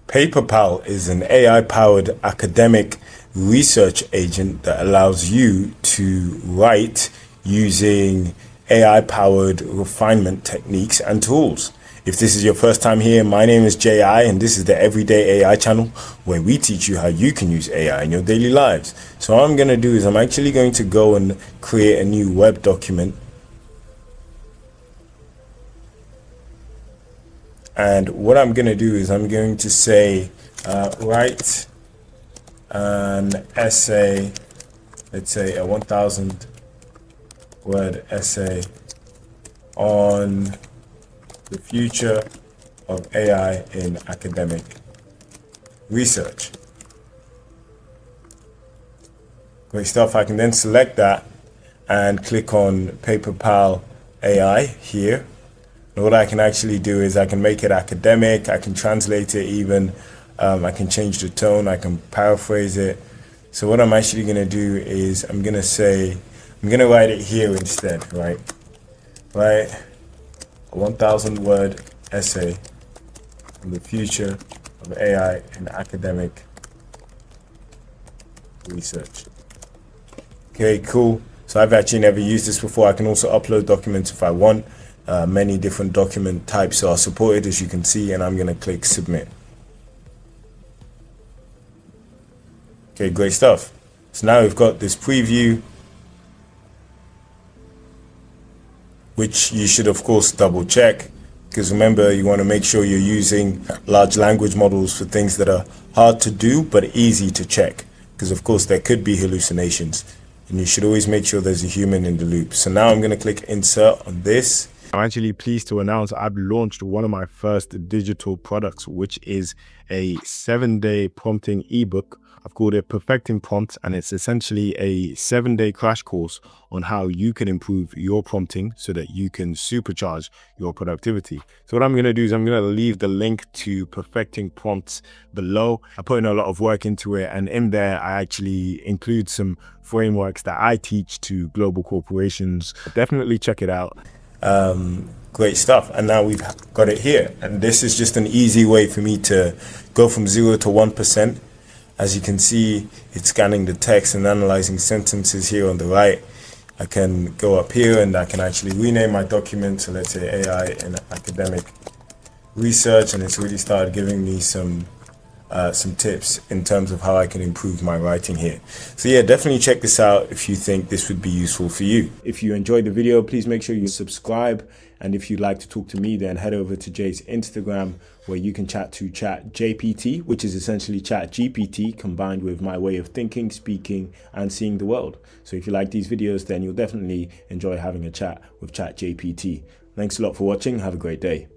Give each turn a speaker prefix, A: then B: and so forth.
A: PaperPal is an AI-powered academic research agent that allows you to write using AI-powered refinement techniques and tools. If this is your first time here, my name is J.I. and this is the Everyday AI channel where we teach you how you can use AI in your daily lives. So what I'm going to do is I'm actually going to go and create a new web document. And what I'm going to do is I'm going to say, write an essay, let's say a 1,000 word essay on the future of AI in academic research. Great stuff. I can then select that and click on PaperPal AI here. And what I can actually do is I can make it academic, I can translate it even, I can change the tone, I can paraphrase it. So what I'm actually going to do is I'm going to write it here instead, right? Write a 1,000 word essay on the future of AI in academic research. Okay, cool. So I've actually never used this before. I can also upload documents if I want. Many different document types are supported, as you can see, and I'm going to click submit. Okay, great stuff. So now we've got this preview, which you should of course double check, because remember, you want to make sure you're using large language models for things that are hard to do but easy to check, because of course there could be hallucinations, and you should always make sure there's a human in the loop. So now I'm going to click insert on this. I'm actually pleased to announce I've launched one of my first digital products, which is a 7-day prompting ebook. I've called it Perfecting Prompts, and it's essentially a 7-day crash course on how you can improve your prompting so that you can supercharge your productivity. So what I'm going to do is I'm going to leave the link to Perfecting Prompts below. I put in a lot of work into it, and in there I actually include some frameworks that I teach to global corporations. Definitely check it out. Great stuff. And now we've got it here, and this is just an easy way for me to go from 0 to 1%. As you can see, it's scanning the text and analyzing sentences here on the right. I can go up here and I can actually rename my document. So let's say AI in academic research, and it's really started giving me some tips in terms of how I can improve my writing here. So yeah, definitely check this out if you think this would be useful for you. If you enjoyed the video, please make sure you subscribe. And if you'd like to talk to me, then head over to Jay's Instagram, where you can chat to ChatJPT, which is essentially ChatGPT combined with my way of thinking, speaking, and seeing the world. So if you like these videos, then you'll definitely enjoy having a chat with ChatJPT. Thanks a lot for watching. Have a great day.